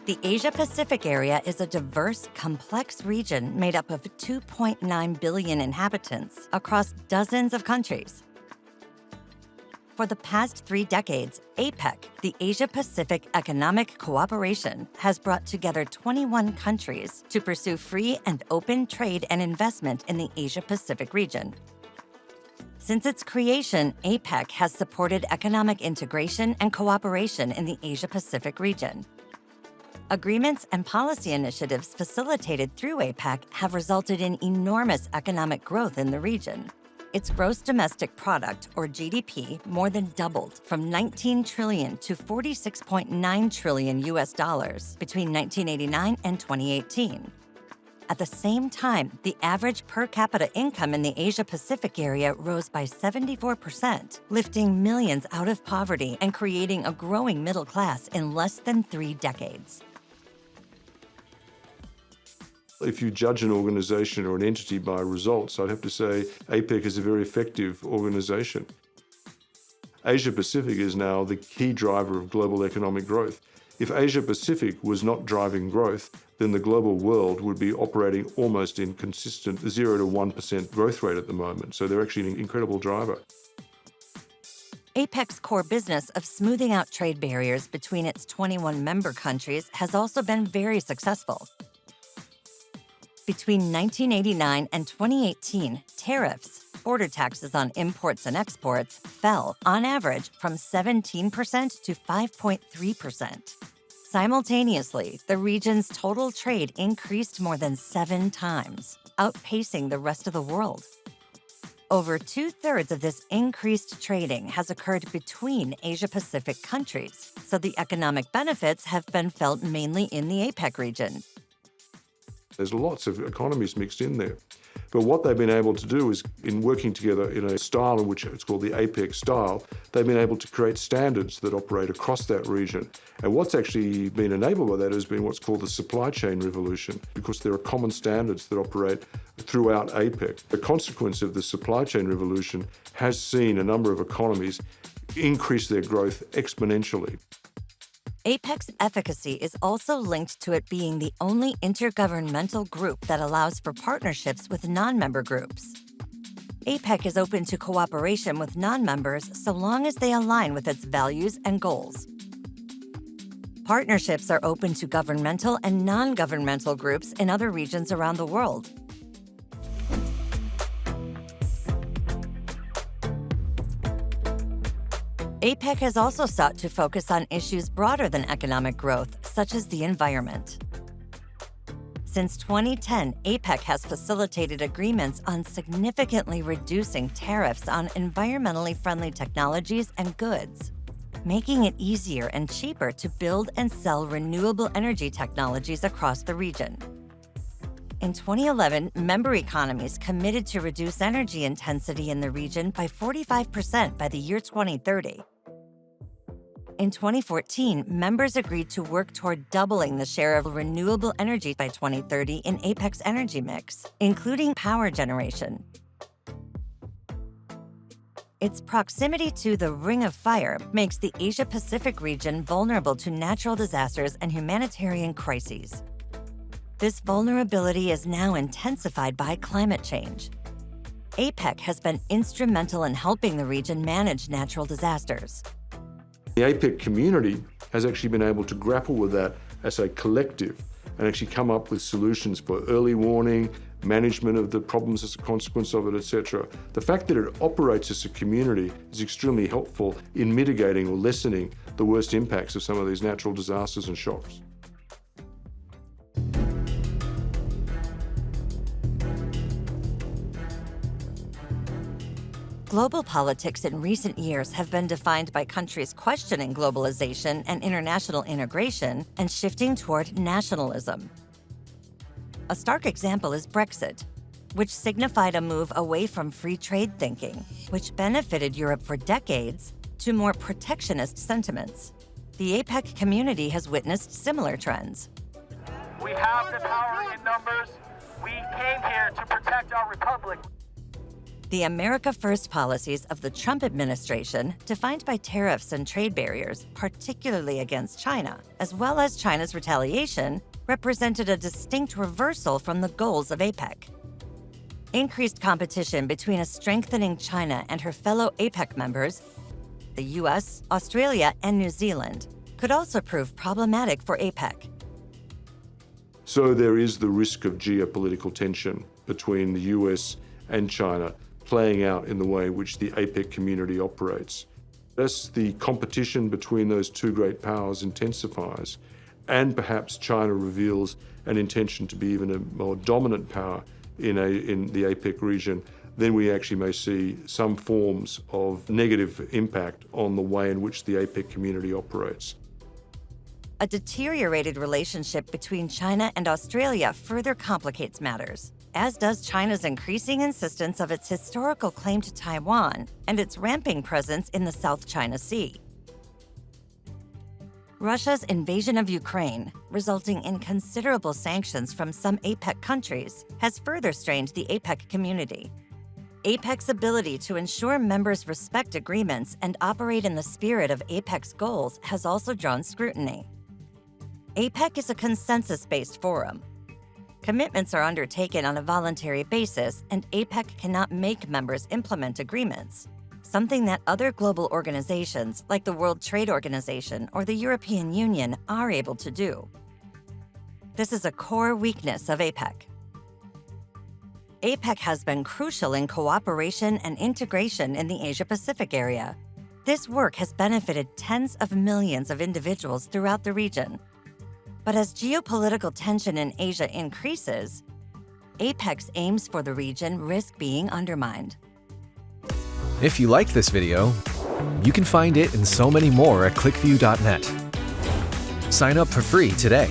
The Asia-Pacific area is a diverse, complex region made up of 2.9 billion inhabitants across dozens of countries. For the past 3 decades, APEC, the Asia-Pacific Economic Cooperation, has brought together 21 countries to pursue free and open trade and investment in the Asia-Pacific region. Since its creation, APEC has supported economic integration and cooperation in the Asia-Pacific region. Agreements and policy initiatives facilitated through APEC have resulted in enormous economic growth in the region. Its gross domestic product, or GDP, more than doubled from 19 trillion to 46.9 trillion US dollars between 1989 and 2018. At the same time, the average per capita income in the Asia-Pacific area rose by 74%, lifting millions out of poverty and creating a growing middle class in less than 3 decades. If you judge an organization or an entity by results, I'd have to say APEC is a very effective organization. Asia-Pacific is now the key driver of global economic growth. If Asia-Pacific was not driving growth, then the global world would be operating almost in consistent 0 to 1% growth rate at the moment. So they're actually an incredible driver. APEC's core business of smoothing out trade barriers between its 21 member countries has also been very successful. Between 1989 and 2018, tariffs, border taxes on imports and exports, fell, on average, from 17% to 5.3%. Simultaneously, the region's total trade increased more than 7 times, outpacing the rest of the world. Over 2/3 of this increased trading has occurred between Asia-Pacific countries, so the economic benefits have been felt mainly in the APEC region. There's lots of economies mixed in there. But what they've been able to do is, in working together in a style in which it's called the APEC style, they've been able to create standards that operate across that region. And what's actually been enabled by that has been what's called the supply chain revolution, because there are common standards that operate throughout APEC. The consequence of the supply chain revolution has seen a number of economies increase their growth exponentially. APEC's efficacy is also linked to it being the only intergovernmental group that allows for partnerships with non-member groups. APEC is open to cooperation with non-members so long as they align with its values and goals. Partnerships are open to governmental and non-governmental groups in other regions around the world. APEC has also sought to focus on issues broader than economic growth, such as the environment. Since 2010, APEC has facilitated agreements on significantly reducing tariffs on environmentally friendly technologies and goods, making it easier and cheaper to build and sell renewable energy technologies across the region. In 2011, member economies committed to reduce energy intensity in the region by 45% by the year 2030. In 2014, members agreed to work toward doubling the share of renewable energy by 2030 in APEC's energy mix, including power generation. Its proximity to the Ring of Fire makes the Asia-Pacific region vulnerable to natural disasters and humanitarian crises. This vulnerability is now intensified by climate change. APEC has been instrumental in helping the region manage natural disasters. The APEC community has actually been able to grapple with that as a collective and actually come up with solutions for early warning, management of the problems as a consequence of it, etc. The fact that it operates as a community is extremely helpful in mitigating or lessening the worst impacts of some of these natural disasters and shocks. Global politics in recent years have been defined by countries questioning globalization and international integration and shifting toward nationalism. A stark example is Brexit, which signified a move away from free trade thinking, which benefited Europe for decades, to more protectionist sentiments. The APEC community has witnessed similar trends. We have the power in numbers. We came here to protect our republic. The America First policies of the Trump administration, defined by tariffs and trade barriers, particularly against China, as well as China's retaliation, represented a distinct reversal from the goals of APEC. Increased competition between a strengthening China and her fellow APEC members, the US, Australia, and New Zealand, could also prove problematic for APEC. So there is the risk of geopolitical tension between the US and China playing out in the way in which the APEC community operates. As the competition between those two great powers intensifies, and perhaps China reveals an intention to be even a more dominant power in the APEC region, then we actually may see some forms of negative impact on the way in which the APEC community operates. A deteriorated relationship between China and Australia further complicates matters, as does China's increasing insistence of its historical claim to Taiwan and its ramping presence in the South China Sea. Russia's invasion of Ukraine, resulting in considerable sanctions from some APEC countries, has further strained the APEC community. APEC's ability to ensure members respect agreements and operate in the spirit of APEC's goals has also drawn scrutiny. APEC is a consensus-based forum. Commitments are undertaken on a voluntary basis, and APEC cannot make members implement agreements, something that other global organizations like the World Trade Organization or the European Union are able to do. This is a core weakness of APEC. APEC has been crucial in cooperation and integration in the Asia-Pacific area. This work has benefited tens of millions of individuals throughout the region. But as geopolitical tension in Asia increases, APEC's aims for the region risk being undermined. If you liked this video, you can find it and so many more at ClickView.net. Sign up for free today.